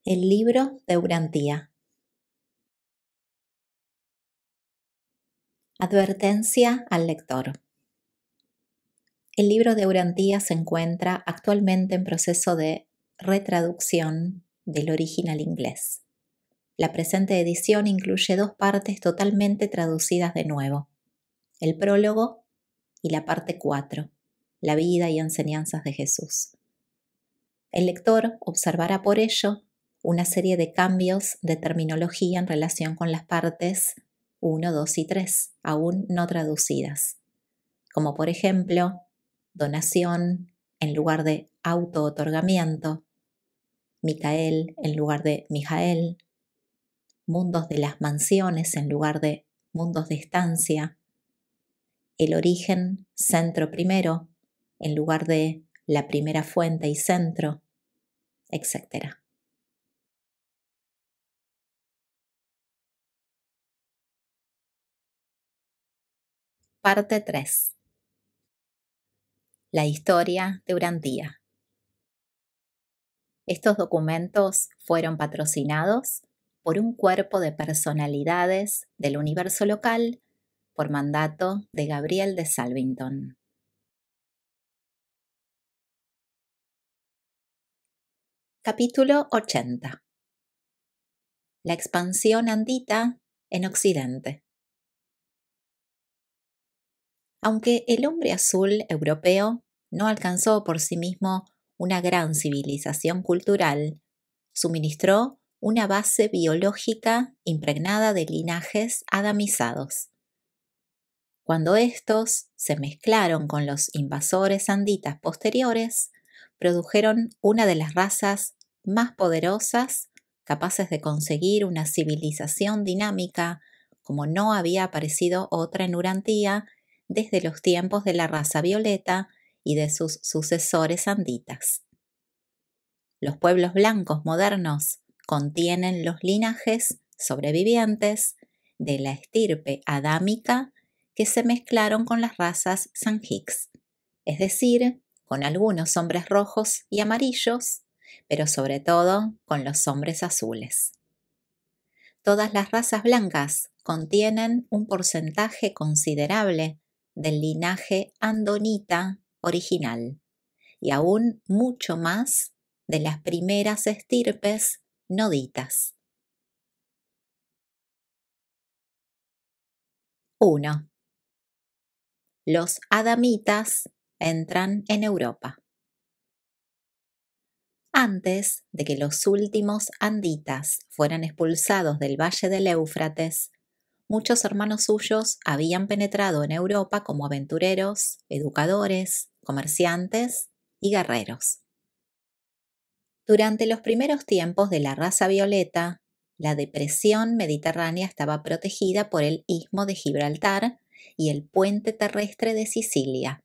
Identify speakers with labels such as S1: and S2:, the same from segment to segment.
S1: El libro de Urantía. Advertencia al lector. El libro de Urantía se encuentra actualmente en proceso de retraducción del original inglés. La presente edición incluye 2 partes totalmente traducidas de nuevo: el prólogo y la parte 4, la vida y enseñanzas de Jesús. El lector observará por ello una serie de cambios de terminología en relación con las partes 1, 2 y 3, aún no traducidas, como por ejemplo, donación en lugar de auto-otorgamiento, Micael en lugar de Mijael, mundos de las mansiones en lugar de mundos de estancia, el origen centro primero en lugar de la primera fuente y centro, etc. Parte 3. La historia de Urantía. Estos documentos fueron patrocinados por un cuerpo de personalidades del universo local por mandato de Gabriel de Salvington. Capítulo 80. La expansión andita en Occidente. Aunque el hombre azul europeo no alcanzó por sí mismo una gran civilización cultural, suministró una base biológica impregnada de linajes adamizados. Cuando estos se mezclaron con los invasores anditas posteriores, produjeron una de las razas más poderosas capaces de conseguir una civilización dinámica como no había aparecido otra en Urantía desde los tiempos de la raza violeta y de sus sucesores anditas. Los pueblos blancos modernos contienen los linajes sobrevivientes de la estirpe adámica que se mezclaron con las razas Sanjix, es decir, con algunos hombres rojos y amarillos, pero sobre todo con los hombres azules. Todas las razas blancas contienen un porcentaje considerable del linaje andonita original y aún mucho más de las primeras estirpes noditas. 1. Los adamitas entran en Europa. Antes de que los últimos anditas fueran expulsados del valle del Éufrates, muchos hermanos suyos habían penetrado en Europa como aventureros, educadores, comerciantes y guerreros. Durante los primeros tiempos de la raza violeta, la depresión mediterránea estaba protegida por el istmo de Gibraltar y el puente terrestre de Sicilia.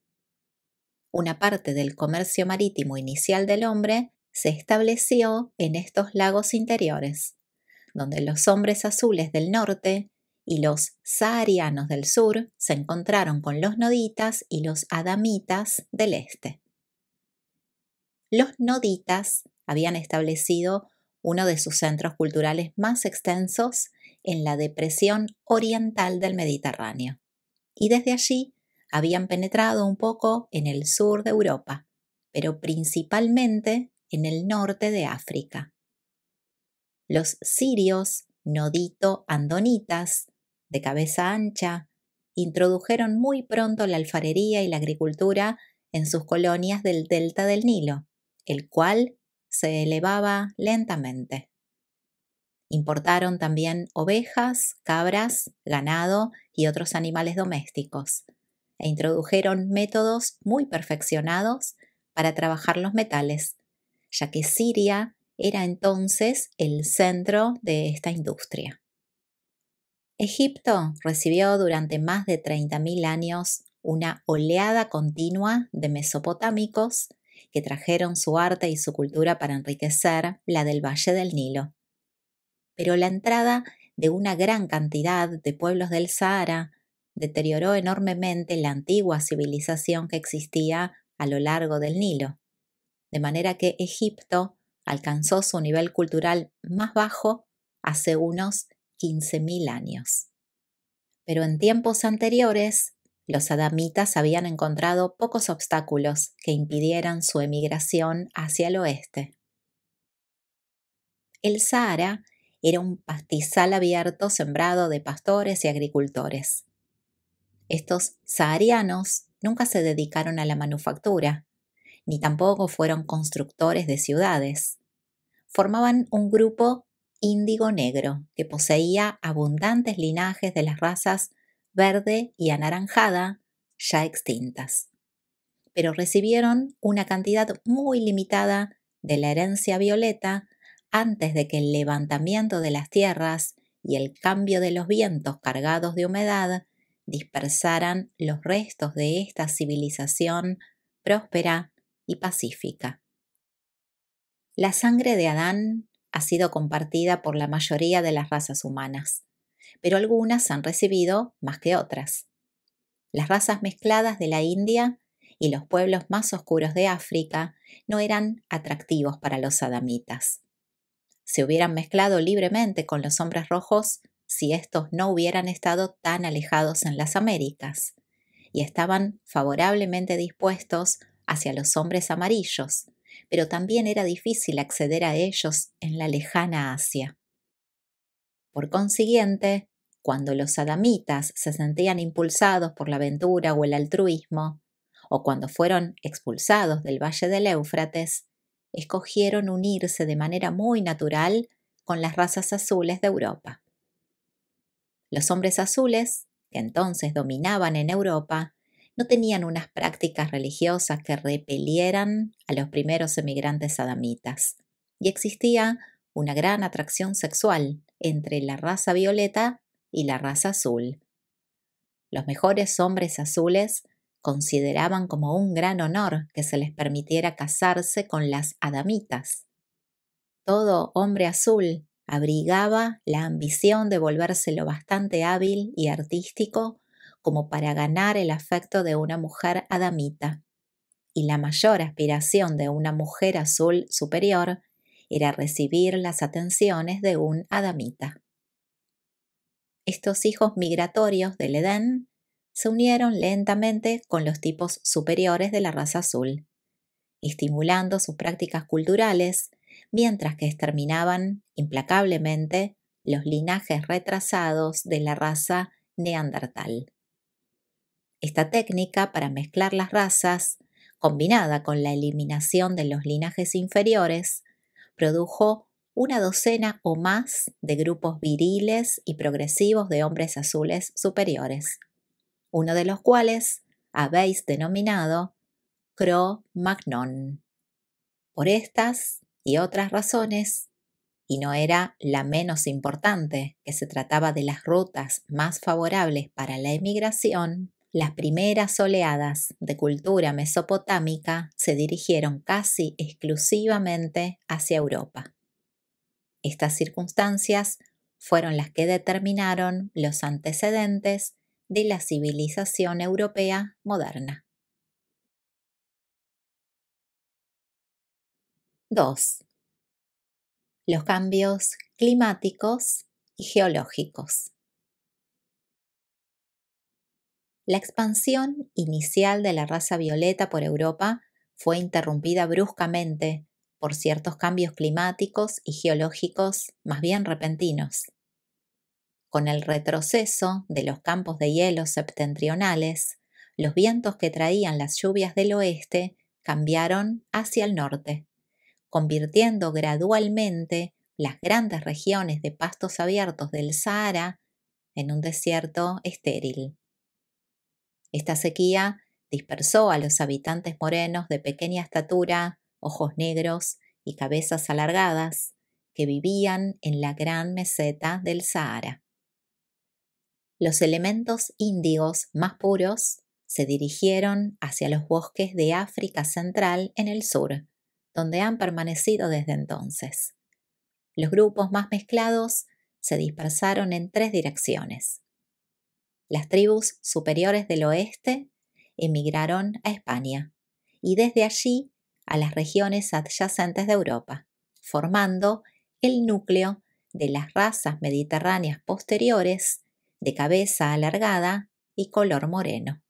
S1: Una parte del comercio marítimo inicial del hombre se estableció en estos lagos interiores, donde los hombres azules del norte y los saharianos del sur se encontraron con los noditas y los adamitas del este. Los noditas habían establecido uno de sus centros culturales más extensos en la depresión oriental del Mediterráneo, y desde allí habían penetrado un poco en el sur de Europa, pero principalmente en el norte de África. Los sirios nodito-andonitas, de cabeza ancha, introdujeron muy pronto la alfarería y la agricultura en sus colonias del delta del Nilo, el cual se elevaba lentamente. Importaron también ovejas, cabras, ganado y otros animales domésticos, e introdujeron métodos muy perfeccionados para trabajar los metales, ya que Siria era entonces el centro de esta industria. Egipto recibió durante más de 30.000 años una oleada continua de mesopotámicos que trajeron su arte y su cultura para enriquecer la del Valle del Nilo. Pero la entrada de una gran cantidad de pueblos del Sahara deterioró enormemente la antigua civilización que existía a lo largo del Nilo, de manera que Egipto alcanzó su nivel cultural más bajo hace unos 15.000 años. Pero en tiempos anteriores, los adamitas habían encontrado pocos obstáculos que impidieran su emigración hacia el oeste. El Sahara era un pastizal abierto sembrado de pastores y agricultores. Estos saharianos nunca se dedicaron a la manufactura, ni tampoco fueron constructores de ciudades. Formaban un grupo índigo negro que poseía abundantes linajes de las razas verde y anaranjada ya extintas, pero recibieron una cantidad muy limitada de la herencia violeta antes de que el levantamiento de las tierras y el cambio de los vientos cargados de humedad dispersaran los restos de esta civilización próspera y pacífica. La sangre de Adán ha sido compartida por la mayoría de las razas humanas, pero algunas han recibido más que otras. Las razas mezcladas de la India y los pueblos más oscuros de África no eran atractivos para los adamitas. Se hubieran mezclado libremente con los hombres rojos si estos no hubieran estado tan alejados en las Américas, y estaban favorablemente dispuestos hacia los hombres amarillos, pero también era difícil acceder a ellos en la lejana Asia. Por consiguiente, cuando los adamitas se sentían impulsados por la aventura o el altruismo, o cuando fueron expulsados del valle del Éufrates, escogieron unirse de manera muy natural con las razas azules de Europa. Los hombres azules, que entonces dominaban en Europa, no tenían unas prácticas religiosas que repelieran a los primeros emigrantes adamitas, y existía una gran atracción sexual entre la raza violeta y la raza azul. Los mejores hombres azules consideraban como un gran honor que se les permitiera casarse con las adamitas. Todo hombre azul abrigaba la ambición de volverse lo bastante hábil y artístico como para ganar el afecto de una mujer adamita, y la mayor aspiración de una mujer azul superior era recibir las atenciones de un adamita. Estos hijos migratorios del Edén se unieron lentamente con los tipos superiores de la raza azul, estimulando sus prácticas culturales, mientras que exterminaban implacablemente los linajes retrasados de la raza neandertal. Esta técnica para mezclar las razas, combinada con la eliminación de los linajes inferiores, produjo una docena o más de grupos viriles y progresivos de hombres azules superiores, uno de los cuales habéis denominado Cro-Magnon. Por estas y otras razones, y no era la menos importante que se trataba de las rutas más favorables para la emigración, las primeras oleadas de cultura mesopotámica se dirigieron casi exclusivamente hacia Europa. Estas circunstancias fueron las que determinaron los antecedentes de la civilización europea moderna. 2. Los cambios climáticos y geológicos. La expansión inicial de la raza violeta por Europa fue interrumpida bruscamente por ciertos cambios climáticos y geológicos más bien repentinos. Con el retroceso de los campos de hielo septentrionales, los vientos que traían las lluvias del oeste cambiaron hacia el norte, convirtiendo gradualmente las grandes regiones de pastos abiertos del Sahara en un desierto estéril. Esta sequía dispersó a los habitantes morenos de pequeña estatura, ojos negros y cabezas alargadas, que vivían en la gran meseta del Sahara. Los elementos índigos más puros se dirigieron hacia los bosques de África Central en el sur, donde han permanecido desde entonces. Los grupos más mezclados se dispersaron en 3 direcciones. Las tribus superiores del oeste emigraron a España y desde allí a las regiones adyacentes de Europa, formando el núcleo de las razas mediterráneas posteriores de cabeza alargada y color moreno.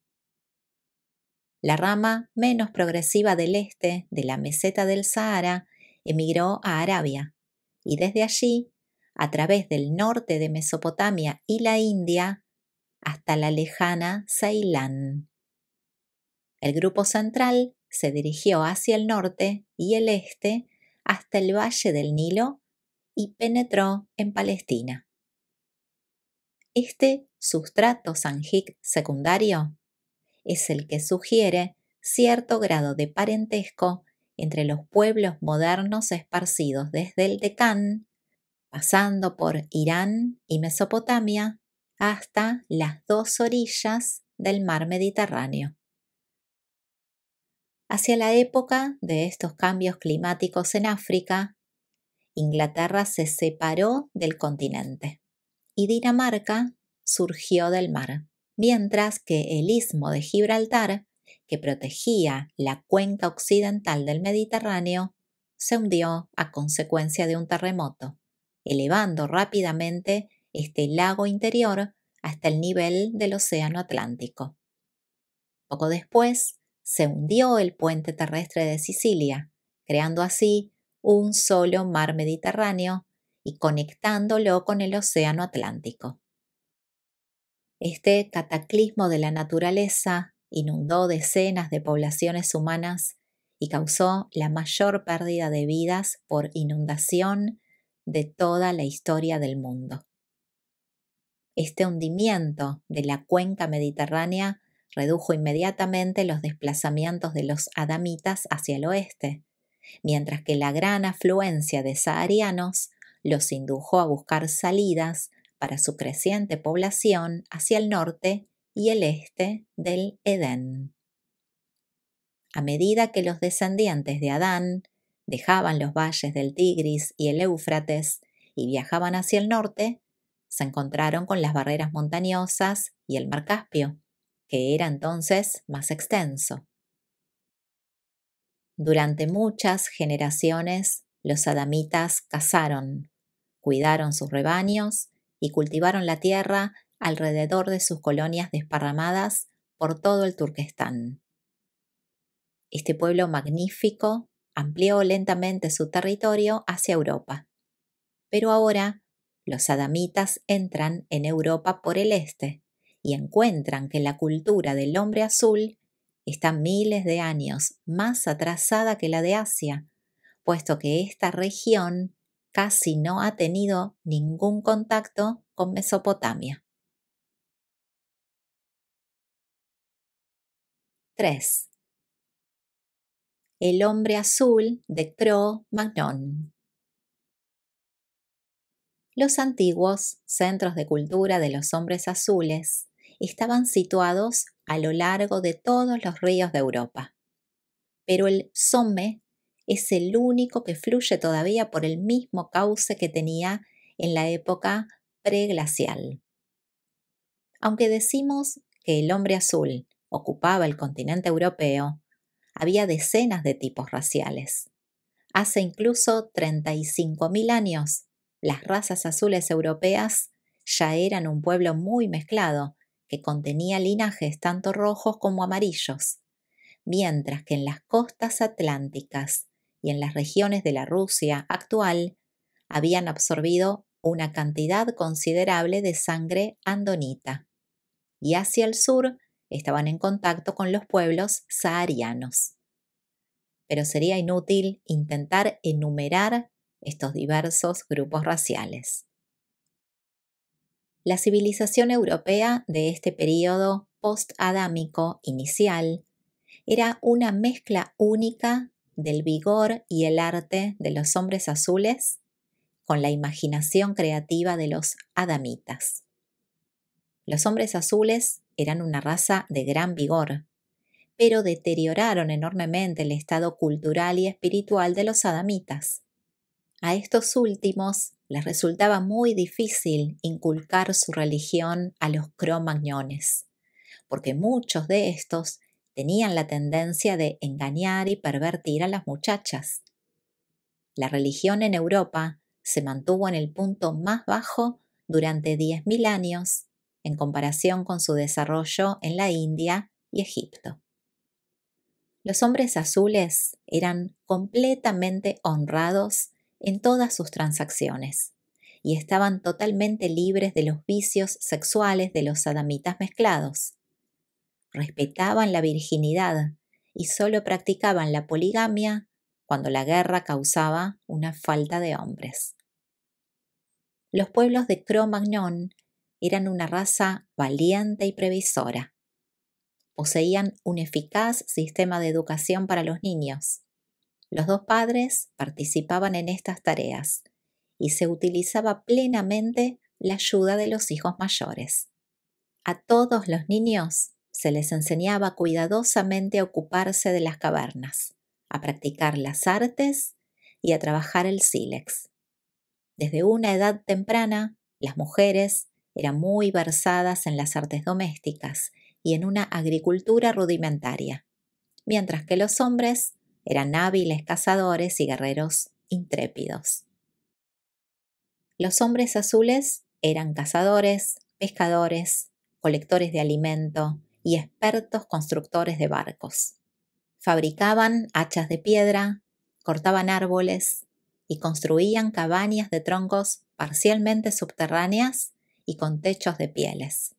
S1: La rama menos progresiva del este de la meseta del Sahara emigró a Arabia y desde allí, a través del norte de Mesopotamia y la India, hasta la lejana Ceilán. El grupo central se dirigió hacia el norte y el este hasta el valle del Nilo y penetró en Palestina. Este sustrato Sanjic secundario es el que sugiere cierto grado de parentesco entre los pueblos modernos esparcidos desde el Decán, pasando por Irán y Mesopotamia, hasta las dos orillas del mar Mediterráneo. Hacia la época de estos cambios climáticos en África, Inglaterra se separó del continente y Dinamarca surgió del mar, mientras que el istmo de Gibraltar, que protegía la cuenca occidental del Mediterráneo, se hundió a consecuencia de un terremoto, elevando rápidamente este lago interior hasta el nivel del Océano Atlántico. Poco después, se hundió el puente terrestre de Sicilia, creando así un solo mar Mediterráneo y conectándolo con el Océano Atlántico. Este cataclismo de la naturaleza inundó decenas de poblaciones humanas y causó la mayor pérdida de vidas por inundación de toda la historia del mundo. Este hundimiento de la cuenca mediterránea redujo inmediatamente los desplazamientos de los adamitas hacia el oeste, mientras que la gran afluencia de saharianos los indujo a buscar salidas para su creciente población hacia el norte y el este del Edén. A medida que los descendientes de Adán dejaban los valles del Tigris y el Éufrates y viajaban hacia el norte, se encontraron con las barreras montañosas y el mar Caspio, que era entonces más extenso. Durante muchas generaciones, los adamitas cazaron, cuidaron sus rebaños y cultivaron la tierra alrededor de sus colonias desparramadas por todo el Turquestán. Este pueblo magnífico amplió lentamente su territorio hacia Europa, pero ahora los adamitas entran en Europa por el este y encuentran que la cultura del hombre azul está miles de años más atrasada que la de Asia, puesto que esta región casi no ha tenido ningún contacto con Mesopotamia. 3. El hombre azul de Cro-Magnon. Los antiguos centros de cultura de los hombres azules estaban situados a lo largo de todos los ríos de Europa, pero el Somme es el único que fluye todavía por el mismo cauce que tenía en la época preglacial. Aunque decimos que el hombre azul ocupaba el continente europeo, había decenas de tipos raciales. Hace incluso 35.000 años, las razas azules europeas ya eran un pueblo muy mezclado que contenía linajes tanto rojos como amarillos, mientras que en las costas atlánticas y en las regiones de la Rusia actual habían absorbido una cantidad considerable de sangre andonita, y hacia el sur estaban en contacto con los pueblos saharianos. Pero sería inútil intentar enumerar estos diversos grupos raciales. La civilización europea de este período post-adámico inicial era una mezcla única del vigor y el arte de los hombres azules con la imaginación creativa de los adamitas. Los hombres azules eran una raza de gran vigor, pero deterioraron enormemente el estado cultural y espiritual de los adamitas. A estos últimos les resultaba muy difícil inculcar su religión a los cromagnones, porque muchos de estos tenían la tendencia de engañar y pervertir a las muchachas. La religión en Europa se mantuvo en el punto más bajo durante 10.000 años en comparación con su desarrollo en la India y Egipto. Los hombres azules eran completamente honrados en todas sus transacciones y estaban totalmente libres de los vicios sexuales de los adamitas mezclados. Respetaban la virginidad y solo practicaban la poligamia cuando la guerra causaba una falta de hombres. Los pueblos de Cro-Magnon eran una raza valiente y previsora. Poseían un eficaz sistema de educación para los niños. Los dos padres participaban en estas tareas y se utilizaba plenamente la ayuda de los hijos mayores. A todos los niños se les enseñaba cuidadosamente a ocuparse de las cavernas, a practicar las artes y a trabajar el sílex. Desde una edad temprana, las mujeres eran muy versadas en las artes domésticas y en una agricultura rudimentaria, mientras que los hombres eran hábiles cazadores y guerreros intrépidos. Los hombres azules eran cazadores, pescadores, colectores de alimento y expertos constructores de barcos. Fabricaban hachas de piedra, cortaban árboles y construían cabañas de troncos parcialmente subterráneas y con techos de pieles.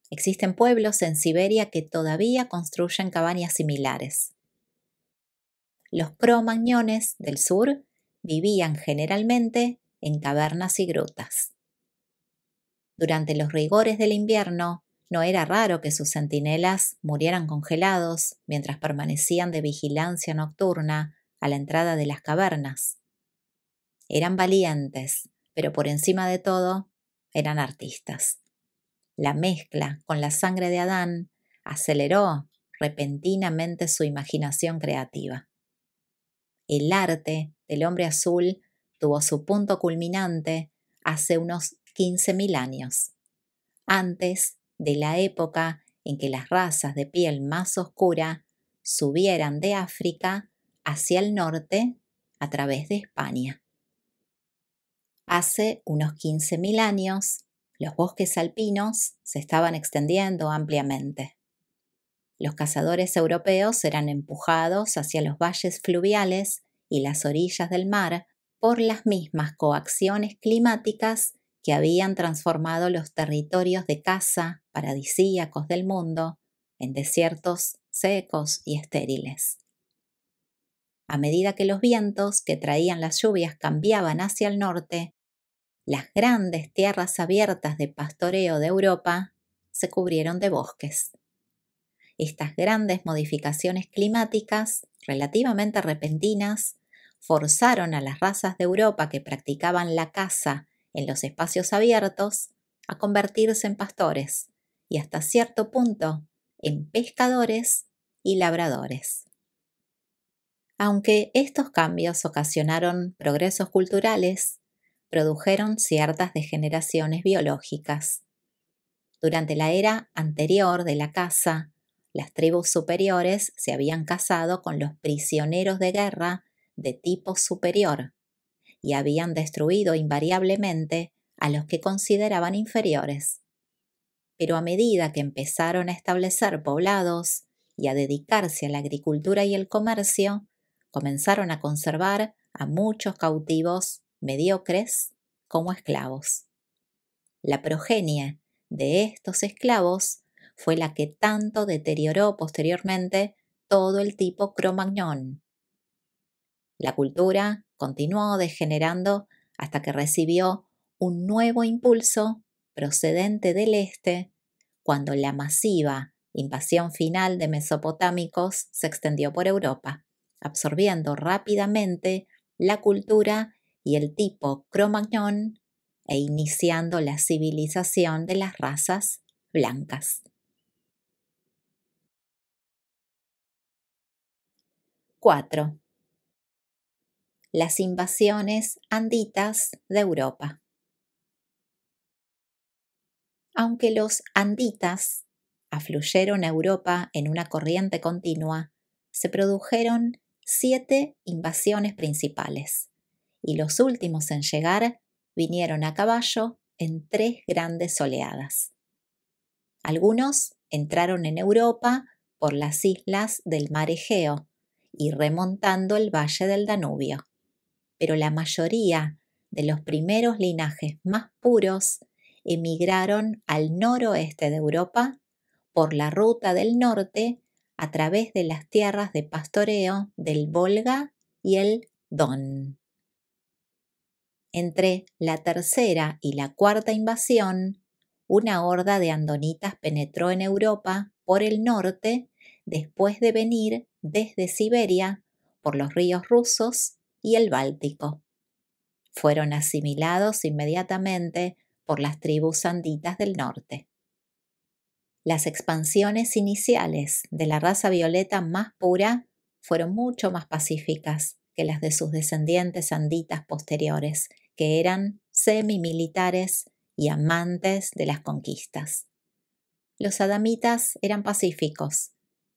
S1: Existen pueblos en Siberia que todavía construyen cabañas similares. Los Cro-Magnones del sur vivían generalmente en cavernas y grutas. Durante los rigores del invierno, no era raro que sus centinelas murieran congelados mientras permanecían de vigilancia nocturna a la entrada de las cavernas. Eran valientes, pero por encima de todo, eran artistas. La mezcla con la sangre de Adán aceleró repentinamente su imaginación creativa. El arte del hombre azul tuvo su punto culminante hace unos 15.000 años, antes de la época en que las razas de piel más oscura subieran de África hacia el norte a través de España. Hace unos 15.000 años, los bosques alpinos se estaban extendiendo ampliamente. Los cazadores europeos eran empujados hacia los valles fluviales y las orillas del mar por las mismas coacciones climáticas que habían transformado los territorios de caza paradisíacos del mundo en desiertos secos y estériles. A medida que los vientos que traían las lluvias cambiaban hacia el norte, las grandes tierras abiertas de pastoreo de Europa se cubrieron de bosques. Estas grandes modificaciones climáticas, relativamente repentinas, forzaron a las razas de Europa que practicaban la caza en los espacios abiertos a convertirse en pastores y hasta cierto punto en pescadores y labradores. Aunque estos cambios ocasionaron progresos culturales, produjeron ciertas degeneraciones biológicas. Durante la era anterior de la caza, las tribus superiores se habían casado con los prisioneros de guerra de tipo superior y habían destruido invariablemente a los que consideraban inferiores. Pero a medida que empezaron a establecer poblados y a dedicarse a la agricultura y el comercio, comenzaron a conservar a muchos cautivos mediocres como esclavos. La progenie de estos esclavos fue la que tanto deterioró posteriormente todo el tipo Cro-Magnon. La cultura continuó degenerando hasta que recibió un nuevo impulso procedente del este cuando la masiva invasión final de mesopotámicos se extendió por Europa, absorbiendo rápidamente la cultura y el tipo Cro-Magnon e iniciando la civilización de las razas blancas. 4. Las invasiones anditas de Europa. Aunque los anditas afluyeron a Europa en una corriente continua, se produjeron 7 invasiones principales, y los últimos en llegar vinieron a caballo en 3 grandes oleadas. Algunos entraron en Europa por las islas del mar Egeo y remontando el valle del Danubio, pero la mayoría de los primeros linajes más puros emigraron al noroeste de Europa por la ruta del norte a través de las tierras de pastoreo del Volga y el Don. Entre la tercera y la cuarta invasión, una horda de andonitas penetró en Europa por el norte después de venir desde Siberia por los ríos rusos y el Báltico. Fueron asimilados inmediatamente por las tribus anditas del norte. Las expansiones iniciales de la raza violeta más pura fueron mucho más pacíficas que las de sus descendientes anditas posteriores, que eran semimilitares y amantes de las conquistas. Los adamitas eran pacíficos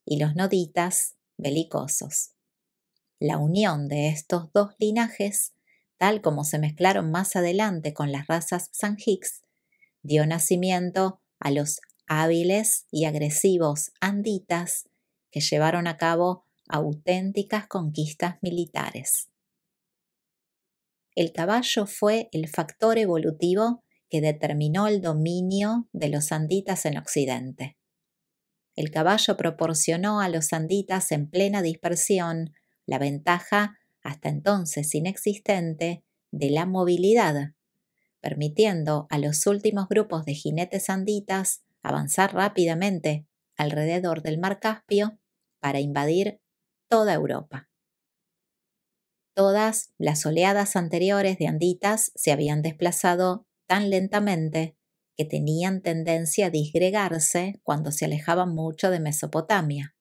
S1: y los noditas belicosos. La unión de estos dos linajes, tal como se mezclaron más adelante con las razas Sanjix, dio nacimiento a los hábiles y agresivos anditas que llevaron a cabo auténticas conquistas militares. El caballo fue el factor evolutivo que determinó el dominio de los anditas en Occidente. El caballo proporcionó a los anditas en plena dispersión la ventaja, hasta entonces inexistente, de la movilidad, permitiendo a los últimos grupos de jinetes anditas avanzar rápidamente alrededor del mar Caspio para invadir toda Europa. Todas las oleadas anteriores de anditas se habían desplazado tan lentamente que tenían tendencia a disgregarse cuando se alejaban mucho de Mesopotamia.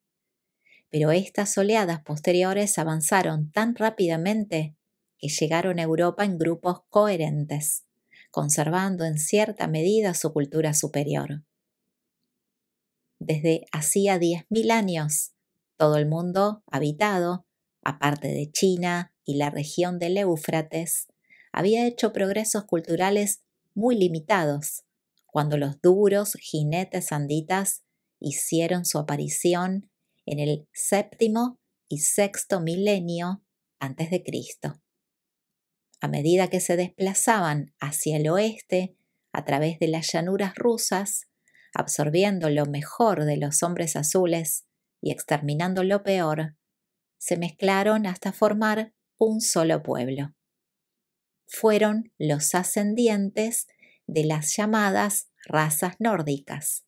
S1: Pero estas oleadas posteriores avanzaron tan rápidamente que llegaron a Europa en grupos coherentes, conservando en cierta medida su cultura superior. Desde hacía 10.000 años, todo el mundo habitado, aparte de China y la región del Éufrates, había hecho progresos culturales muy limitados cuando los duros jinetes anditas hicieron su aparición en el séptimo y sexto milenio antes de Cristo. A medida que se desplazaban hacia el oeste a través de las llanuras rusas, absorbiendo lo mejor de los hombres azules y exterminando lo peor, se mezclaron hasta formar un solo pueblo. Fueron los ascendientes de las llamadas razas nórdicas,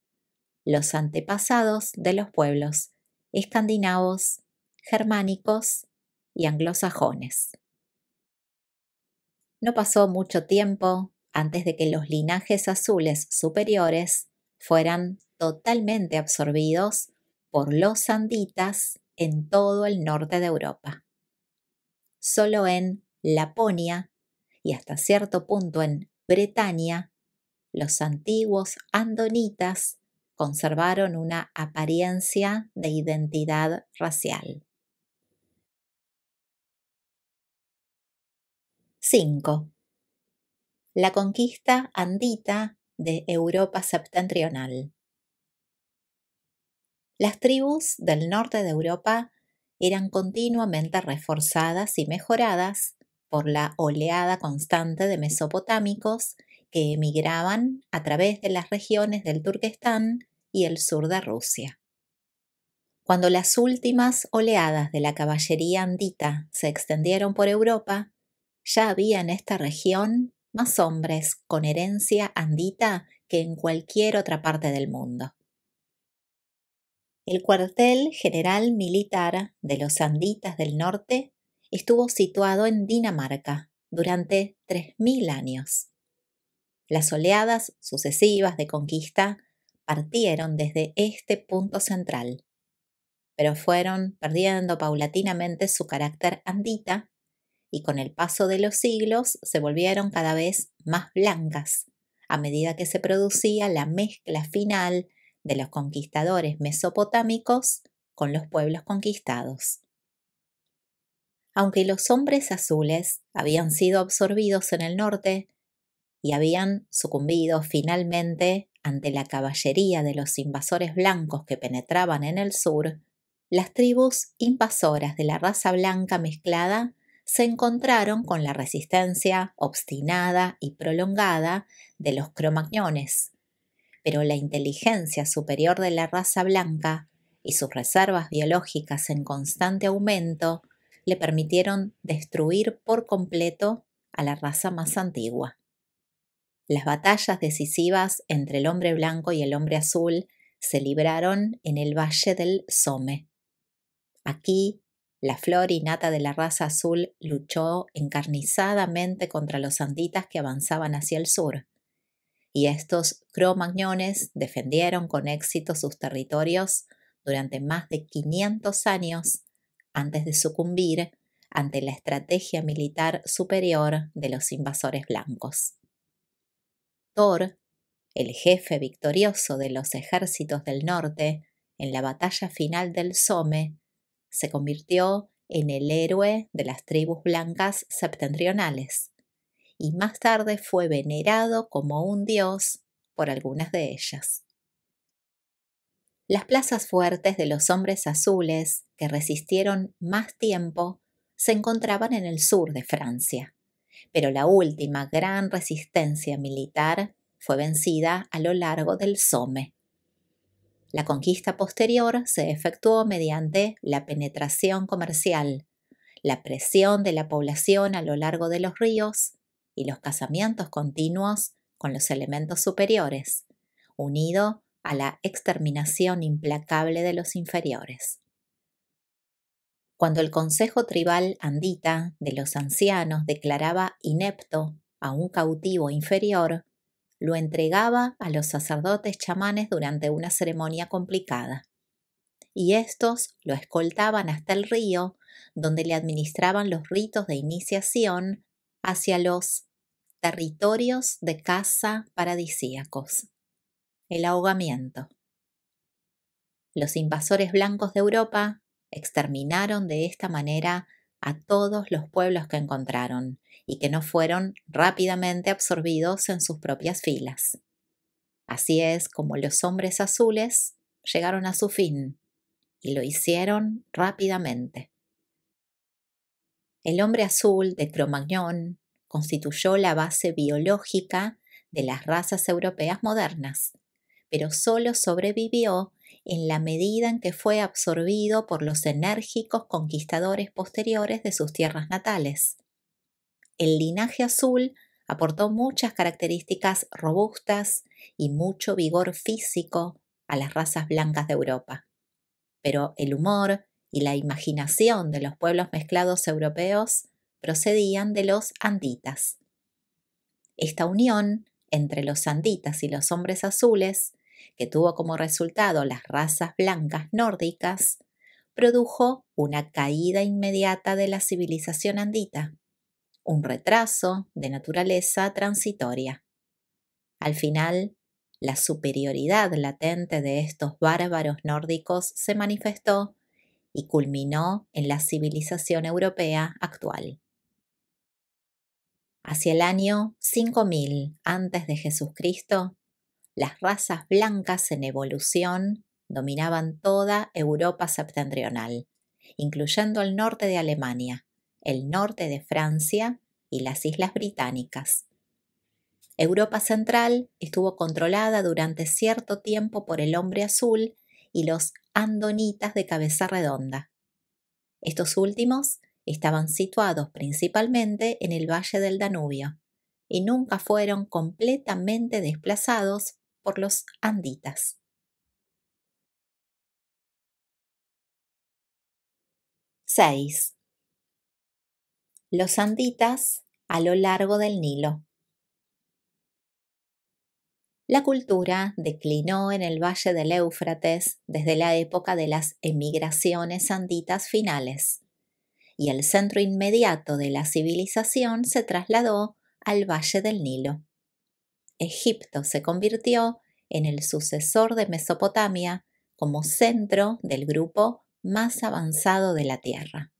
S1: los antepasados de los pueblos escandinavos, germánicos y anglosajones. No pasó mucho tiempo antes de que los linajes azules superiores fueran totalmente absorbidos por los anditas en todo el norte de Europa. Solo en Laponia y hasta cierto punto en Bretaña, los antiguos andonitas conservaron una apariencia de identidad racial. 5. La conquista andita de Europa septentrional. Las tribus del norte de Europa eran continuamente reforzadas y mejoradas por la oleada constante de mesopotámicos que emigraban a través de las regiones del Turquestán y el sur de Rusia. Cuando las últimas oleadas de la caballería andita se extendieron por Europa, ya había en esta región más hombres con herencia andita que en cualquier otra parte del mundo. El cuartel general militar de los anditas del norte estuvo situado en Dinamarca durante 3.000 años. Las oleadas sucesivas de conquista partieron desde este punto central, pero fueron perdiendo paulatinamente su carácter andita y con el paso de los siglos se volvieron cada vez más blancas a medida que se producía la mezcla final de los conquistadores mesopotámicos con los pueblos conquistados. Aunque los hombres azules habían sido absorbidos en el norte y habían sucumbido finalmente ante la caballería de los invasores blancos que penetraban en el sur, las tribus invasoras de la raza blanca mezclada se encontraron con la resistencia obstinada y prolongada de los cromagnones, pero la inteligencia superior de la raza blanca y sus reservas biológicas en constante aumento le permitieron destruir por completo a la raza más antigua. Las batallas decisivas entre el hombre blanco y el hombre azul se libraron en el valle del Somme. Aquí, la flor innata de la raza azul luchó encarnizadamente contra los anditas que avanzaban hacia el sur, y estos cromagnones defendieron con éxito sus territorios durante más de 500 años antes de sucumbir ante la estrategia militar superior de los invasores blancos. Thor, el jefe victorioso de los ejércitos del norte en la batalla final del Somme, se convirtió en el héroe de las tribus blancas septentrionales y más tarde fue venerado como un dios por algunas de ellas. Las plazas fuertes de los hombres azules, que resistieron más tiempo, se encontraban en el sur de Francia, pero la última gran resistencia militar fue vencida a lo largo del Somme. La conquista posterior se efectuó mediante la penetración comercial, la presión de la población a lo largo de los ríos y los casamientos continuos con los elementos superiores, unido a la exterminación implacable de los inferiores. Cuando el Consejo Tribal Andita de los Ancianos declaraba inepto a un cautivo inferior, lo entregaba a los sacerdotes chamanes durante una ceremonia complicada, y estos lo escoltaban hasta el río, donde le administraban los ritos de iniciación hacia los territorios de caza paradisíacos. El ahogamiento. Los invasores blancos de Europa exterminaron de esta manera a todos los pueblos que encontraron y que no fueron rápidamente absorbidos en sus propias filas. Así es como los hombres azules llegaron a su fin, y lo hicieron rápidamente. El hombre azul de Cro-Magnon constituyó la base biológica de las razas europeas modernas, pero solo sobrevivió en la medida en que fue absorbido por los enérgicos conquistadores posteriores de sus tierras natales. El linaje azul aportó muchas características robustas y mucho vigor físico a las razas blancas de Europa, pero el humor y la imaginación de los pueblos mezclados europeos procedían de los anditas. Esta unión entre los anditas y los hombres azules, que tuvo como resultado las razas blancas nórdicas, produjo una caída inmediata de la civilización andita, un retraso de naturaleza transitoria. Al final, la superioridad latente de estos bárbaros nórdicos se manifestó y culminó en la civilización europea actual. Hacia el año 5000 antes de Jesucristo, las razas blancas en evolución dominaban toda Europa septentrional, incluyendo el norte de Alemania, el norte de Francia y las Islas Británicas. Europa Central estuvo controlada durante cierto tiempo por el hombre azul y los andonitas de cabeza redonda. Estos últimos estaban situados principalmente en el valle del Danubio y nunca fueron completamente desplazados por los anditas. 6. Los anditas a lo largo del Nilo. La cultura declinó en el valle del Éufrates desde la época de las emigraciones anditas finales, y el centro inmediato de la civilización se trasladó al valle del Nilo. Egipto se convirtió en el sucesor de Mesopotamia como centro del grupo más avanzado de la Tierra.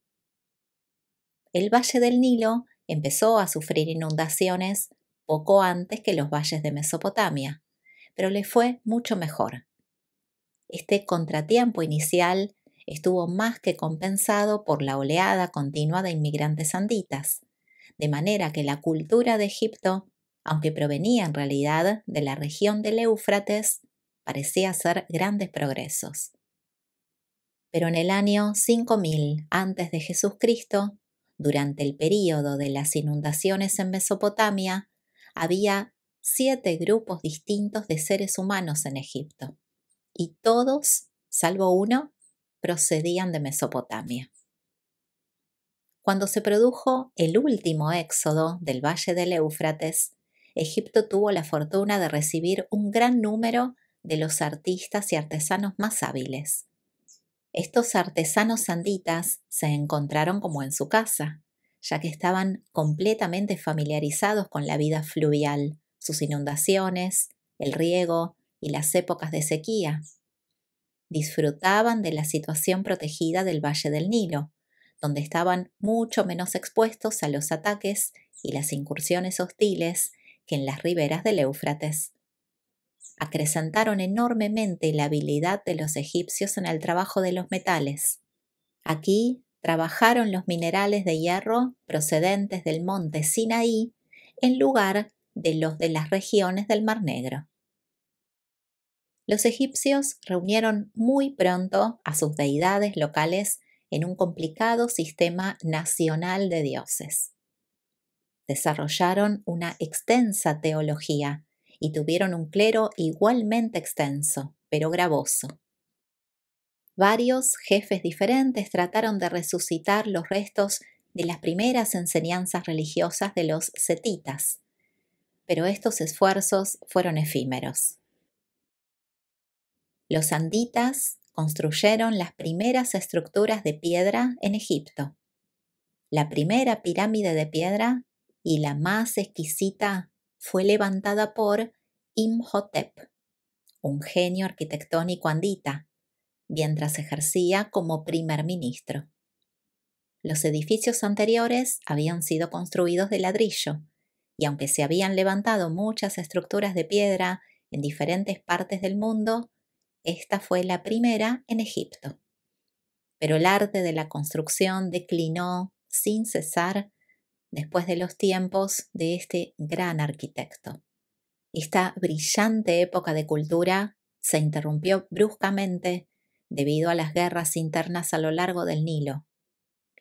S1: el Valle del Nilo empezó a sufrir inundaciones poco antes que los valles de Mesopotamia, pero le fue mucho mejor. Este contratiempo inicial estuvo más que compensado por la oleada continua de inmigrantes anditas, de manera que la cultura de Egipto, aunque provenía en realidad de la región del Éufrates, parecía hacer grandes progresos. Pero en el año 5000 antes de Jesucristo, durante el período de las inundaciones en Mesopotamia, había 7 grupos distintos de seres humanos en Egipto, y todos, salvo uno, procedían de Mesopotamia. Cuando se produjo el último éxodo del valle del Éufrates, Egipto tuvo la fortuna de recibir un gran número de los artistas y artesanos más hábiles. Estos artesanos anditas se encontraron como en su casa, ya que estaban completamente familiarizados con la vida fluvial, sus inundaciones, el riego y las épocas de sequía. Disfrutaban de la situación protegida del Valle del Nilo, donde estaban mucho menos expuestos a los ataques y las incursiones hostiles que en las riberas del Éufrates. Acrecentaron enormemente la habilidad de los egipcios en el trabajo de los metales. Aquí trabajaron los minerales de hierro procedentes del monte Sinaí en lugar de los de las regiones del Mar Negro. Los egipcios reunieron muy pronto a sus deidades locales en un complicado sistema nacional de dioses. Desarrollaron una extensa teología y tuvieron un clero igualmente extenso, pero gravoso. Varios jefes diferentes trataron de resucitar los restos de las primeras enseñanzas religiosas de los setitas, pero estos esfuerzos fueron efímeros. Los anditas construyeron las primeras estructuras de piedra en Egipto. La primera pirámide de piedra y la más exquisita fue levantada por Imhotep, un genio arquitectónico andita, mientras ejercía como primer ministro. Los edificios anteriores habían sido construidos de ladrillo, y aunque se habían levantado muchas estructuras de piedra en diferentes partes del mundo, esta fue la primera en Egipto. Pero el arte de la construcción declinó sin cesar después de los tiempos de este gran arquitecto. Esta brillante época de cultura se interrumpió bruscamente debido a las guerras internas a lo largo del Nilo,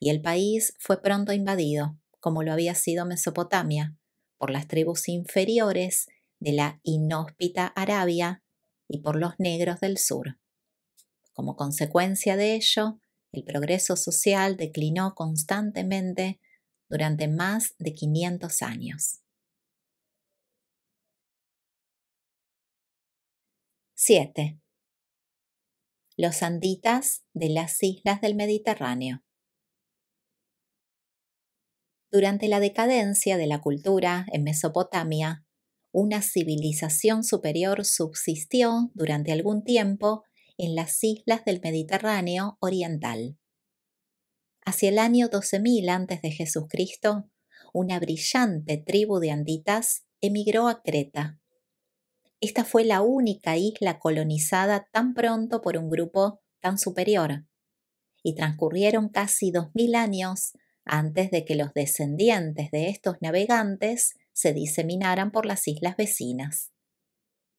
S1: y el país fue pronto invadido, como lo había sido Mesopotamia, por las tribus inferiores de la inhóspita Arabia y por los negros del sur. Como consecuencia de ello, el progreso social declinó constantemente durante más de 500 años. 7. Los anditas de las islas del Mediterráneo. Durante la decadencia de la cultura en Mesopotamia, una civilización superior subsistió durante algún tiempo en las islas del Mediterráneo oriental. Hacia el año 12.000 a.C., una brillante tribu de anditas emigró a Creta. Esta fue la única isla colonizada tan pronto por un grupo tan superior, y transcurrieron casi 2000 años antes de que los descendientes de estos navegantes se diseminaran por las islas vecinas.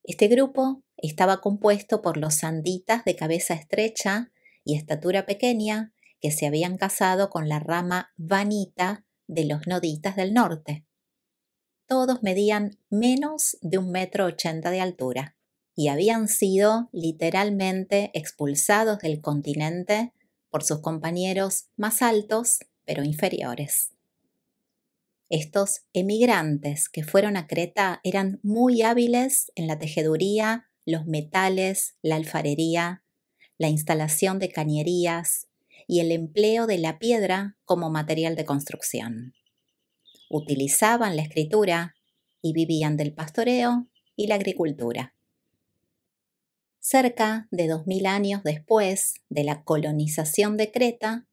S1: Este grupo estaba compuesto por los anditas de cabeza estrecha y estatura pequeña que se habían casado con la rama vanita de los noditas del norte. Todos medían menos de 1,80 m de altura y habían sido literalmente expulsados del continente por sus compañeros más altos pero inferiores. Estos emigrantes que fueron a Creta eran muy hábiles en la tejeduría, los metales, la alfarería, la instalación de cañerías y el empleo de la piedra como material de construcción. Utilizaban la escritura y vivían del pastoreo y la agricultura. Cerca de 2000 años después de la colonización de Creta,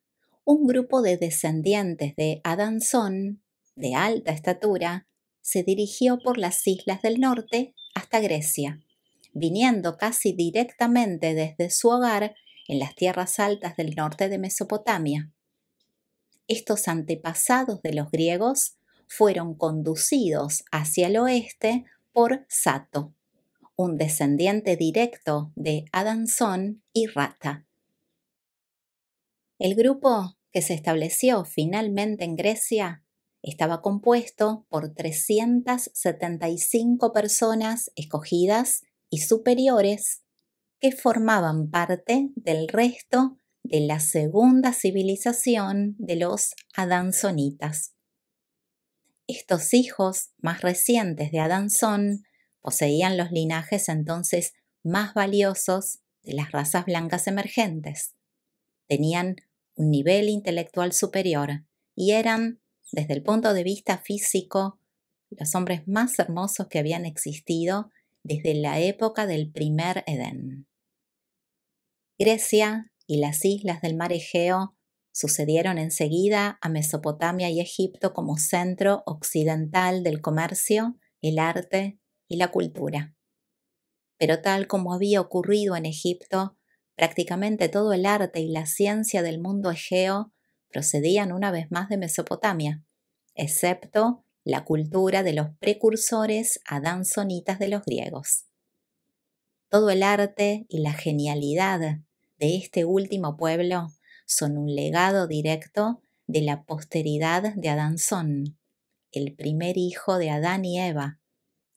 S1: un grupo de descendientes de Adanzón, de alta estatura, se dirigió por las islas del norte hasta Grecia, viniendo casi directamente desde su hogar en las tierras altas del norte de Mesopotamia. Estos antepasados de los griegos fueron conducidos hacia el oeste por Sato, un descendiente directo de Adanzón y Rata. El grupo que se estableció finalmente en Grecia estaba compuesto por 375 personas escogidas y superiores que formaban parte del resto de la segunda civilización de los adanzonitas. Estos hijos más recientes de Adanzón poseían los linajes entonces más valiosos de las razas blancas emergentes. Tenían un nivel intelectual superior y eran, desde el punto de vista físico, los hombres más hermosos que habían existido desde la época del primer Edén. Grecia y las islas del mar Egeo sucedieron enseguida a Mesopotamia y Egipto como centro occidental del comercio, el arte y la cultura. Pero tal como había ocurrido en Egipto, prácticamente todo el arte y la ciencia del mundo egeo procedían una vez más de Mesopotamia, excepto la cultura de los precursores adanzonitas de los griegos. Todo el arte y la genialidad de este último pueblo son un legado directo de la posteridad de Adanzón, el primer hijo de Adán y Eva,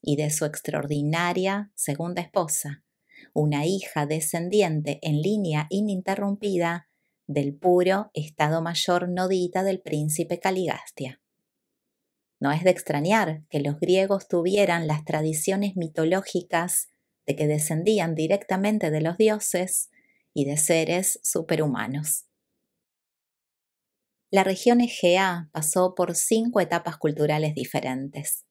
S1: y de su extraordinaria segunda esposa, una hija descendiente en línea ininterrumpida del puro Estado Mayor nodita del príncipe Caligastia. No es de extrañar que los griegos tuvieran las tradiciones mitológicas de que descendían directamente de los dioses y de seres superhumanos. La región egea pasó por 5 etapas culturales diferentes,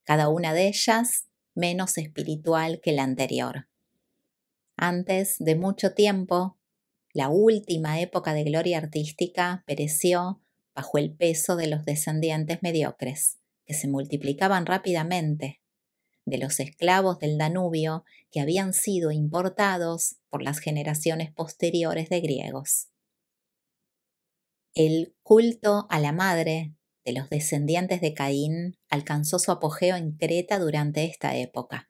S1: cada una de ellas menos espiritual que la anterior. Antes de mucho tiempo, la última época de gloria artística pereció bajo el peso de los descendientes mediocres, que se multiplicaban rápidamente, de los esclavos del Danubio que habían sido importados por las generaciones posteriores de griegos. El culto a la madre de los descendientes de Caín alcanzó su apogeo en Creta durante esta época.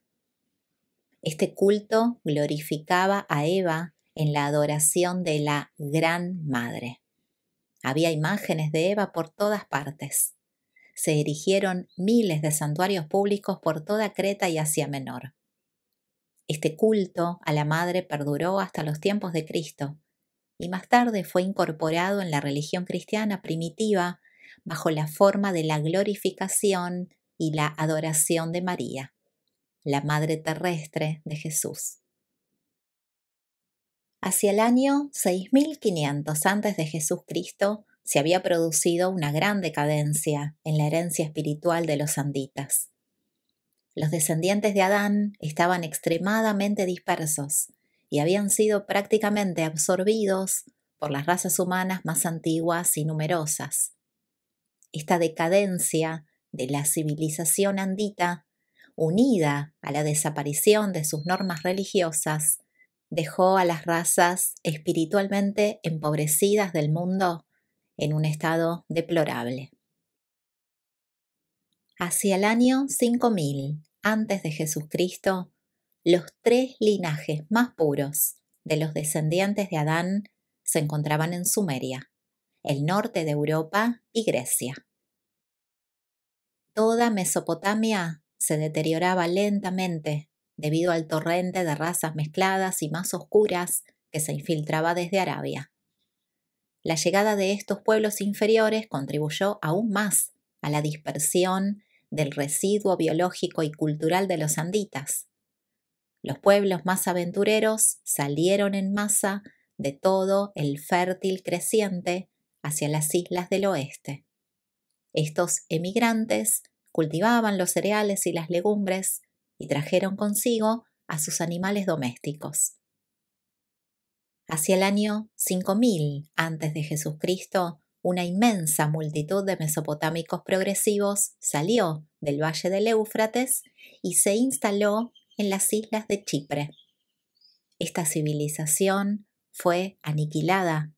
S1: Este culto glorificaba a Eva en la adoración de la Gran Madre. Había imágenes de Eva por todas partes. Se erigieron miles de santuarios públicos por toda Creta y Asia Menor. Este culto a la madre perduró hasta los tiempos de Cristo y más tarde fue incorporado en la religión cristiana primitiva bajo la forma de la glorificación y la adoración de María, la madre terrestre de Jesús. Hacia el año 6500 a.C. se había producido una gran decadencia en la herencia espiritual de los anditas. Los descendientes de Adán estaban extremadamente dispersos y habían sido prácticamente absorbidos por las razas humanas más antiguas y numerosas. Esta decadencia de la civilización andita, unida a la desaparición de sus normas religiosas, dejó a las razas espiritualmente empobrecidas del mundo en un estado deplorable. Hacia el año 5000 antes de Jesucristo, los 3 linajes más puros de los descendientes de Adán se encontraban en Sumeria, el norte de Europa y Grecia. Toda Mesopotamia se deterioraba lentamente debido al torrente de razas mezcladas y más oscuras que se infiltraba desde Arabia. La llegada de estos pueblos inferiores contribuyó aún más a la dispersión del residuo biológico y cultural de los anditas. Los pueblos más aventureros salieron en masa de todo el fértil creciente hacia las islas del oeste. Estos emigrantes cultivaban los cereales y las legumbres y trajeron consigo a sus animales domésticos. Hacia el año 5000 antes de Jesucristo, una inmensa multitud de mesopotámicos progresivos salió del valle del Éufrates y se instaló en las islas de Chipre. Esta civilización fue aniquilada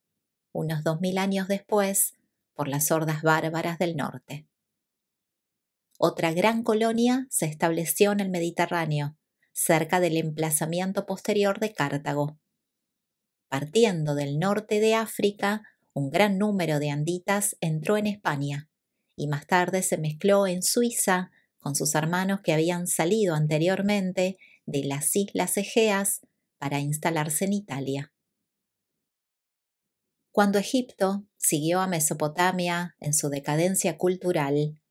S1: unos 2000 años después por las hordas bárbaras del norte. Otra gran colonia se estableció en el Mediterráneo, cerca del emplazamiento posterior de Cartago. Partiendo del norte de África, un gran número de anditas entró en España y más tarde se mezcló en Suiza con sus hermanos que habían salido anteriormente de las islas Egeas para instalarse en Italia. Cuando Egipto siguió a Mesopotamia en su decadencia cultural,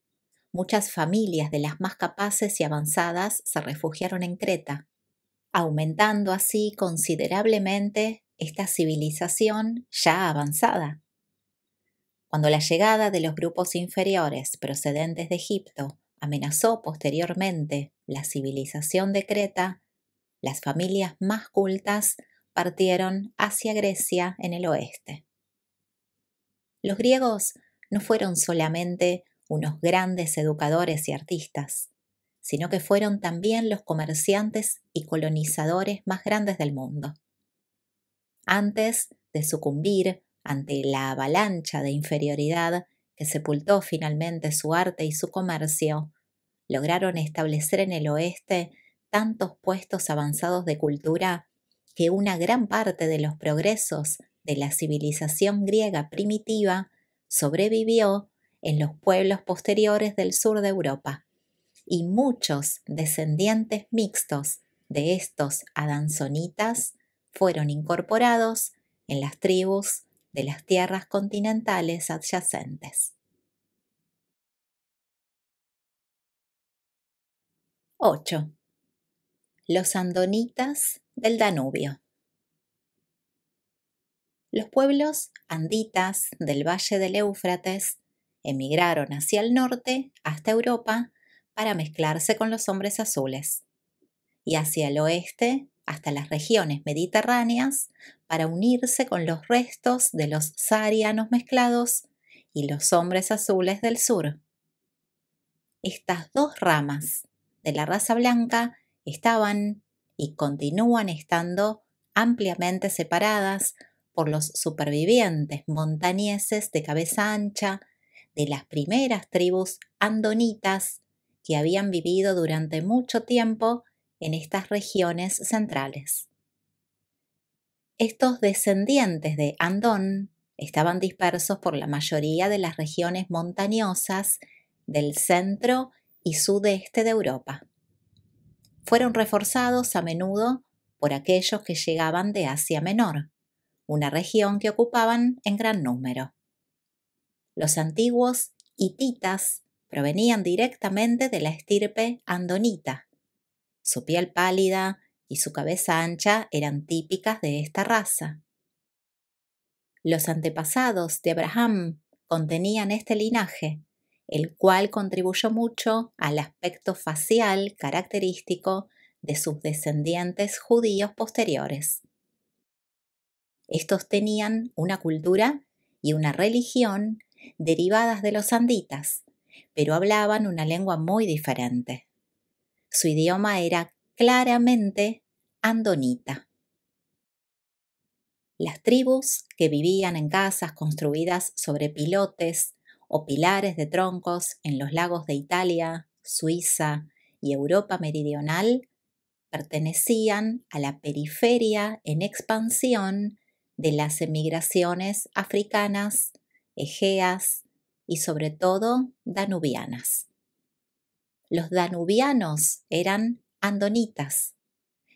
S1: muchas familias de las más capaces y avanzadas se refugiaron en Creta, aumentando así considerablemente esta civilización ya avanzada. Cuando la llegada de los grupos inferiores procedentes de Egipto amenazó posteriormente la civilización de Creta, las familias más cultas partieron hacia Grecia en el oeste. Los griegos no fueron solamente unos grandes educadores y artistas, sino que fueron también los comerciantes y colonizadores más grandes del mundo. Antes de sucumbir ante la avalancha de inferioridad que sepultó finalmente su arte y su comercio, lograron establecer en el oeste tantos puestos avanzados de cultura que una gran parte de los progresos de la civilización griega primitiva sobrevivió en los pueblos posteriores del sur de Europa, y muchos descendientes mixtos de estos adansonitas fueron incorporados en las tribus de las tierras continentales adyacentes. 8. Los andonitas del Danubio. Los pueblos anditas del valle del Éufrates emigraron hacia el norte hasta Europa para mezclarse con los hombres azules, y hacia el oeste hasta las regiones mediterráneas para unirse con los restos de los saharianos mezclados y los hombres azules del sur. Estas dos ramas de la raza blanca estaban y continúan estando ampliamente separadas por los supervivientes montañeses de cabeza ancha de las primeras tribus andonitas que habían vivido durante mucho tiempo en estas regiones centrales. Estos descendientes de Andón estaban dispersos por la mayoría de las regiones montañosas del centro y sudeste de Europa. Fueron reforzados a menudo por aquellos que llegaban de Asia Menor, una región que ocupaban en gran número. Los antiguos hititas provenían directamente de la estirpe andonita. Su piel pálida y su cabeza ancha eran típicas de esta raza. Los antepasados de Abraham contenían este linaje, el cual contribuyó mucho al aspecto facial característico de sus descendientes judíos posteriores. Estos tenían una cultura y una religión derivadas de los anditas, pero hablaban una lengua muy diferente. Su idioma era claramente andonita. Las tribus que vivían en casas construidas sobre pilotes o pilares de troncos en los lagos de Italia, Suiza y Europa meridional pertenecían a la periferia en expansión de las emigraciones africanas, egeas y sobre todo danubianas. Los danubianos eran andonitas.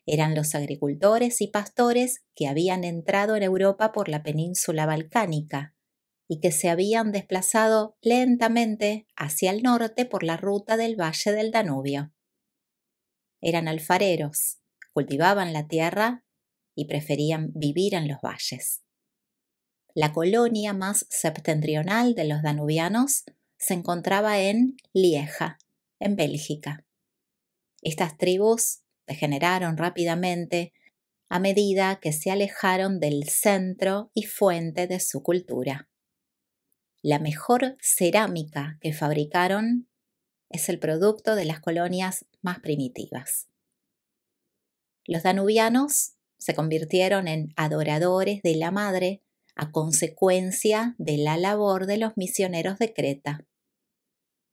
S1: Eran los agricultores y pastores que habían entrado en Europa por la península balcánica y que se habían desplazado lentamente hacia el norte por la ruta del valle del Danubio. Eran alfareros, cultivaban la tierra y preferían vivir en los valles. La colonia más septentrional de los danubianos se encontraba en Lieja, en Bélgica. Estas tribus degeneraron rápidamente a medida que se alejaron del centro y fuente de su cultura. La mejor cerámica que fabricaron es el producto de las colonias más primitivas. Los danubianos se convirtieron en adoradores de la madre a consecuencia de la labor de los misioneros de Creta.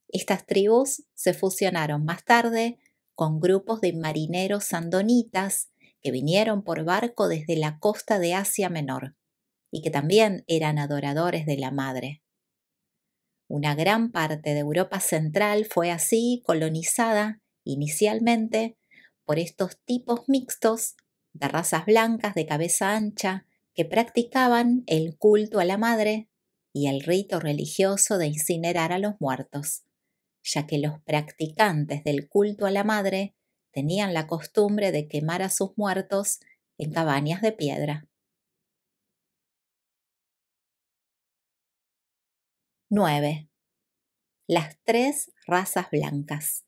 S1: Estas tribus se fusionaron más tarde con grupos de marineros andonitas que vinieron por barco desde la costa de Asia Menor y que también eran adoradores de la madre. Una gran parte de Europa Central fue así colonizada inicialmente por estos tipos mixtos de razas blancas de cabeza ancha que practicaban el culto a la madre y el rito religioso de incinerar a los muertos, ya que los practicantes del culto a la madre tenían la costumbre de quemar a sus muertos en cabañas de piedra. 9. Las tres razas blancas.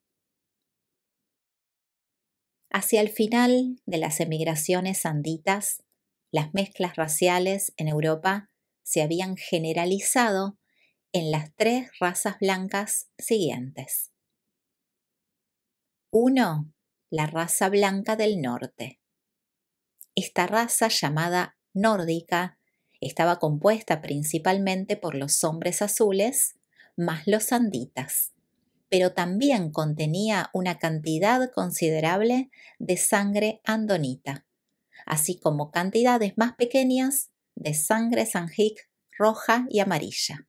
S1: Hacia el final de las emigraciones anditas, las mezclas raciales en Europa se habían generalizado en las tres razas blancas siguientes. 1. La raza blanca del norte. Esta raza, llamada nórdica, estaba compuesta principalmente por los hombres azules más los anditas, pero también contenía una cantidad considerable de sangre andonita, así como cantidades más pequeñas de sangre sanjik roja y amarilla.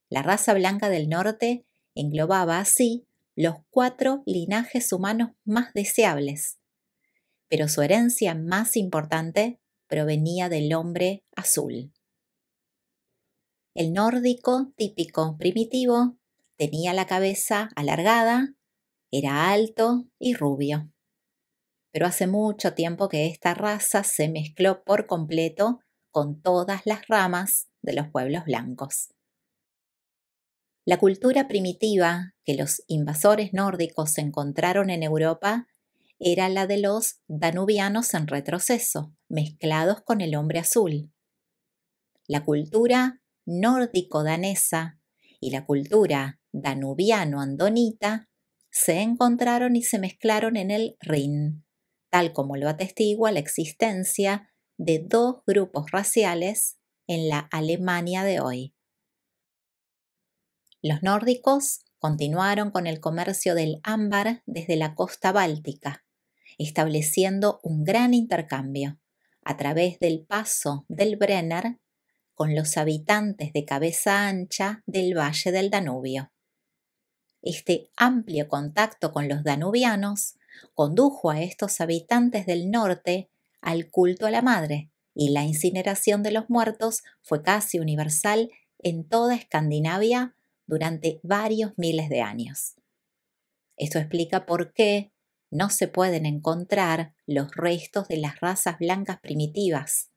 S1: La raza blanca del norte englobaba así los 4 linajes humanos más deseables, pero su herencia más importante provenía del hombre azul. El nórdico típico primitivo tenía la cabeza alargada, era alto y rubio. Pero hace mucho tiempo que esta raza se mezcló por completo con todas las ramas de los pueblos blancos. La cultura primitiva que los invasores nórdicos encontraron en Europa era la de los danubianos en retroceso, mezclados con el hombre azul. La cultura nórdico-danesa y la cultura danubiano-andonita se encontraron y se mezclaron en el Rin, tal como lo atestigua la existencia de 2 grupos raciales en la Alemania de hoy. Los nórdicos continuaron con el comercio del ámbar desde la costa báltica, estableciendo un gran intercambio a través del paso del Brenner con los habitantes de cabeza ancha del valle del Danubio. Este amplio contacto con los danubianos condujo a estos habitantes del norte al culto a la madre, y la incineración de los muertos fue casi universal en toda Escandinavia durante varios miles de años. Esto explica por qué no se pueden encontrar los restos de las razas blancas primitivas,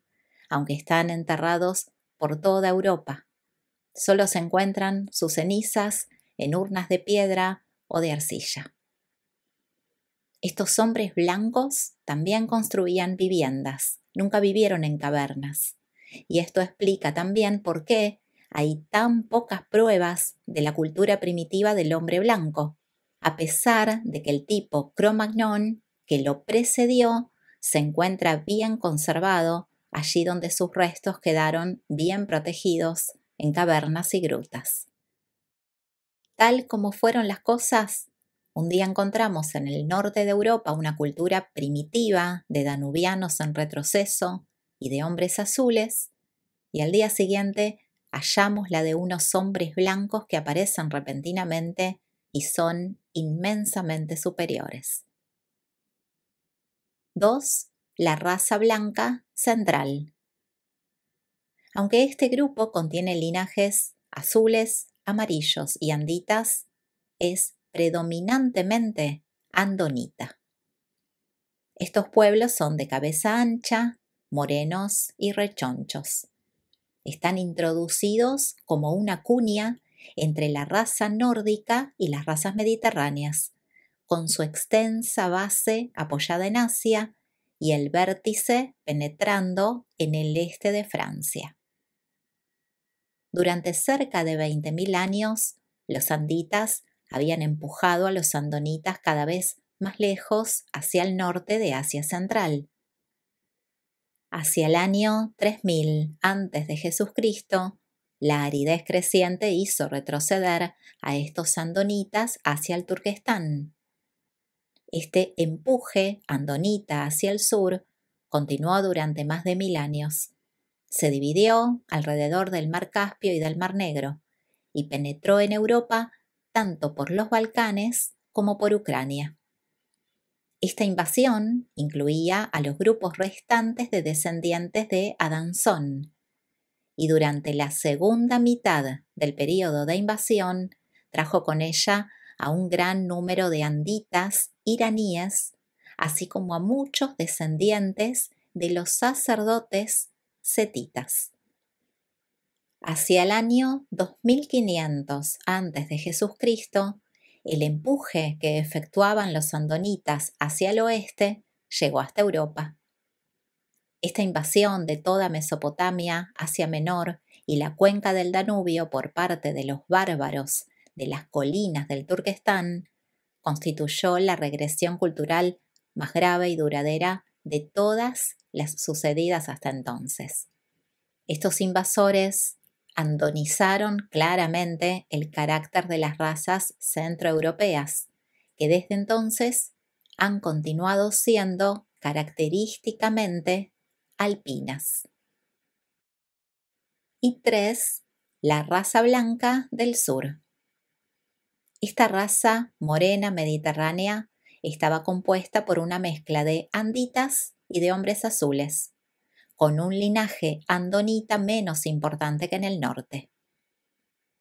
S1: aunque están enterrados por toda Europa. Solo se encuentran sus cenizas en urnas de piedra o de arcilla. Estos hombres blancos también construían viviendas, nunca vivieron en cavernas. Y esto explica también por qué hay tan pocas pruebas de la cultura primitiva del hombre blanco, a pesar de que el tipo Cro-Magnon que lo precedió se encuentra bien conservado allí donde sus restos quedaron bien protegidos en cavernas y grutas. Tal como fueron las cosas, un día encontramos en el norte de Europa una cultura primitiva de danubianos en retroceso y de hombres azules, y al día siguiente hallamos la de unos hombres blancos que aparecen repentinamente y son inmensamente superiores. 2. La raza blanca central. Aunque este grupo contiene linajes azules, amarillos y anditas, es predominantemente andonita. Estos pueblos son de cabeza ancha, morenos y rechonchos. Están introducidos como una cuña entre la raza nórdica y las razas mediterráneas, con su extensa base apoyada en Asia y el vértice penetrando en el este de Francia. Durante cerca de 20.000 años, los anditas habían empujado a los andonitas cada vez más lejos hacia el norte de Asia Central. Hacia el año 3000 antes de Jesucristo, la aridez creciente hizo retroceder a estos andonitas hacia el Turquestán. Este empuje andonita hacia el sur continuó durante más de 1000 años. Se dividió alrededor del Mar Caspio y del Mar Negro y penetró en Europa tanto por los Balcanes como por Ucrania. Esta invasión incluía a los grupos restantes de descendientes de Adanzón, y durante la segunda mitad del período de invasión trajo con ella a un gran número de anditas iraníes, así como a muchos descendientes de los sacerdotes setitas. Hacia el año 2500 antes de Jesucristo, el empuje que efectuaban los andonitas hacia el oeste llegó hasta Europa. Esta invasión de toda Mesopotamia, Asia Menor y la cuenca del Danubio por parte de los bárbaros de las colinas del Turquestán constituyó la regresión cultural más grave y duradera de todas las sucedidas hasta entonces. Estos invasores andonizaron claramente el carácter de las razas centroeuropeas, que desde entonces han continuado siendo característicamente alpinas. Y 3. La raza blanca del sur. Esta raza morena mediterránea estaba compuesta por una mezcla de anditas y de hombres azules, con un linaje andonita menos importante que en el norte.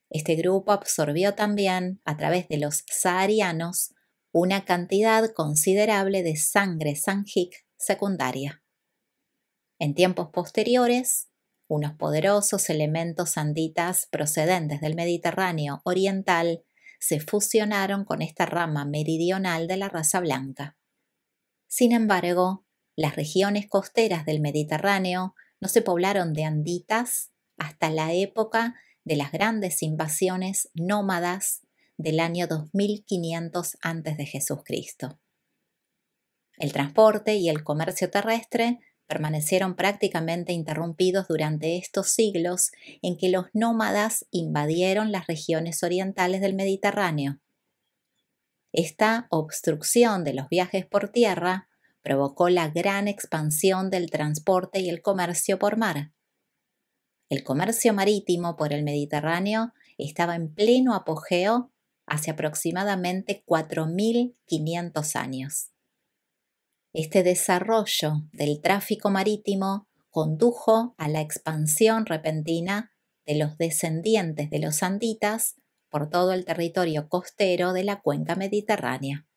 S1: Este grupo absorbió también, a través de los saharianos, una cantidad considerable de sangre sanjic secundaria. En tiempos posteriores, unos poderosos elementos anditas procedentes del Mediterráneo oriental se fusionaron con esta rama meridional de la raza blanca. Sin embargo, las regiones costeras del Mediterráneo no se poblaron de anditas hasta la época de las grandes invasiones nómadas del año 2500 a.C. El transporte y el comercio terrestre permanecieron prácticamente interrumpidos durante estos siglos en que los nómadas invadieron las regiones orientales del Mediterráneo. Esta obstrucción de los viajes por tierra provocó la gran expansión del transporte y el comercio por mar. El comercio marítimo por el Mediterráneo estaba en pleno apogeo hace aproximadamente 4500 años. Este desarrollo del tráfico marítimo condujo a la expansión repentina de los descendientes de los anditas por todo el territorio costero de la cuenca mediterránea.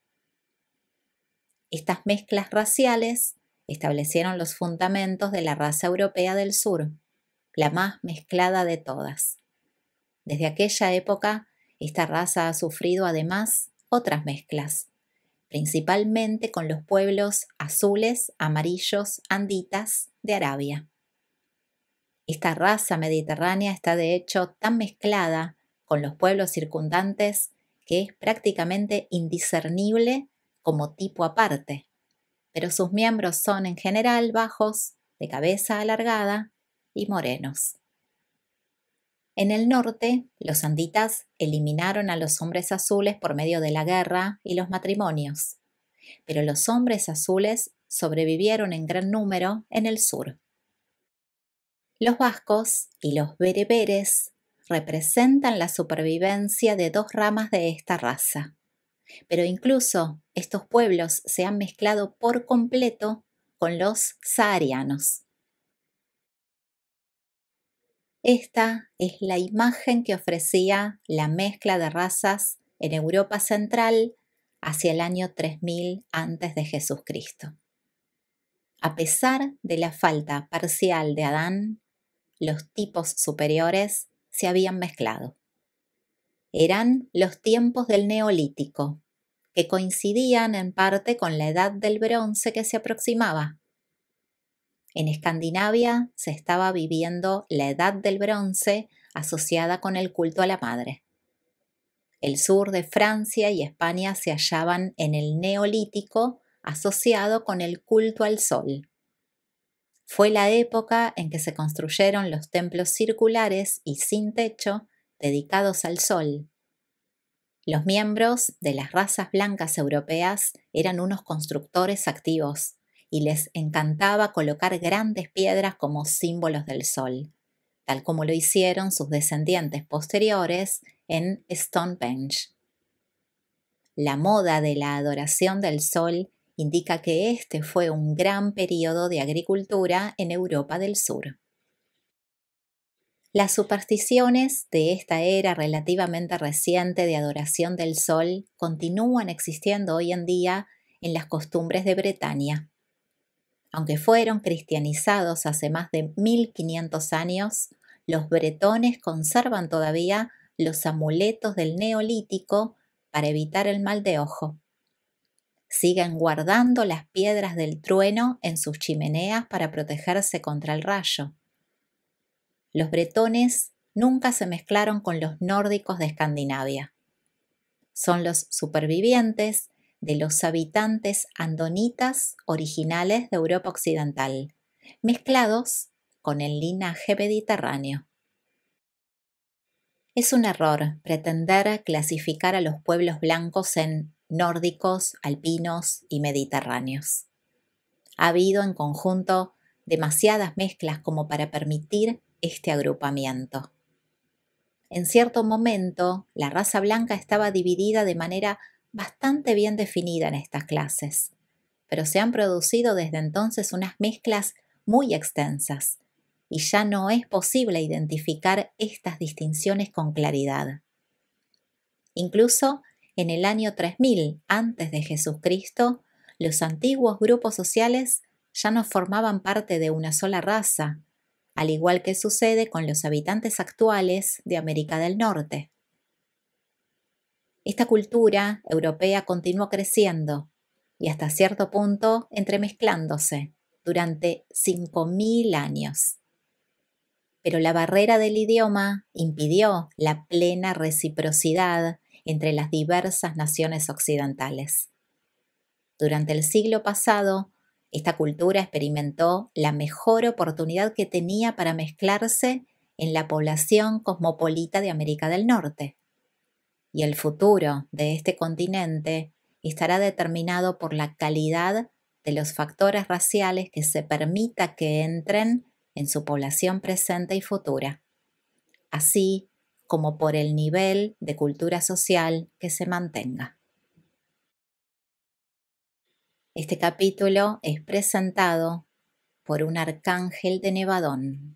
S1: Estas mezclas raciales establecieron los fundamentos de la raza europea del sur, la más mezclada de todas. Desde aquella época, esta raza ha sufrido además otras mezclas, principalmente con los pueblos azules, amarillos, anditas de Arabia. Esta raza mediterránea está de hecho tan mezclada con los pueblos circundantes que es prácticamente indiscernible como tipo aparte, pero sus miembros son en general bajos, de cabeza alargada y morenos. En el norte, los anditas eliminaron a los hombres azules por medio de la guerra y los matrimonios, pero los hombres azules sobrevivieron en gran número en el sur. Los vascos y los bereberes representan la supervivencia de dos ramas de esta raza, pero incluso estos pueblos se han mezclado por completo con los saharianos. Esta es la imagen que ofrecía la mezcla de razas en Europa Central hacia el año 3000 a.C. A pesar de la falta parcial de Adán, los tipos superiores se habían mezclado. Eran los tiempos del Neolítico, que coincidían en parte con la edad del bronce que se aproximaba, En Escandinavia se estaba viviendo la Edad del Bronce asociada con el culto a la madre. El sur de Francia y España se hallaban en el Neolítico asociado con el culto al sol. Fue la época en que se construyeron los templos circulares y sin techo dedicados al sol. Los miembros de las razas blancas europeas eran unos constructores activos y les encantaba colocar grandes piedras como símbolos del sol, tal como lo hicieron sus descendientes posteriores en Stonehenge. La moda de la adoración del sol indica que este fue un gran periodo de agricultura en Europa del Sur. Las supersticiones de esta era relativamente reciente de adoración del sol continúan existiendo hoy en día en las costumbres de Bretaña. Aunque fueron cristianizados hace más de 1500 años, los bretones conservan todavía los amuletos del Neolítico para evitar el mal de ojo. Siguen guardando las piedras del trueno en sus chimeneas para protegerse contra el rayo. Los bretones nunca se mezclaron con los nórdicos de Escandinavia. Son los supervivientes de los habitantes andonitas originales de Europa Occidental, mezclados con el linaje mediterráneo. Es un error pretender clasificar a los pueblos blancos en nórdicos, alpinos y mediterráneos. Ha habido en conjunto demasiadas mezclas como para permitir este agrupamiento. En cierto momento, la raza blanca estaba dividida de manera bastante bien definida en estas clases, pero se han producido desde entonces unas mezclas muy extensas y ya no es posible identificar estas distinciones con claridad. Incluso en el año 3000 antes de Jesucristo, los antiguos grupos sociales ya no formaban parte de una sola raza, al igual que sucede con los habitantes actuales de América del Norte. Esta cultura europea continuó creciendo y hasta cierto punto entremezclándose durante 5000 años. Pero la barrera del idioma impidió la plena reciprocidad entre las diversas naciones occidentales. Durante el siglo pasado, esta cultura experimentó la mejor oportunidad que tenía para mezclarse en la población cosmopolita de América del Norte. Y el futuro de este continente estará determinado por la calidad de los factores raciales que se permita que entren en su población presente y futura, así como por el nivel de cultura social que se mantenga. Este capítulo es presentado por un arcángel de Nevadón.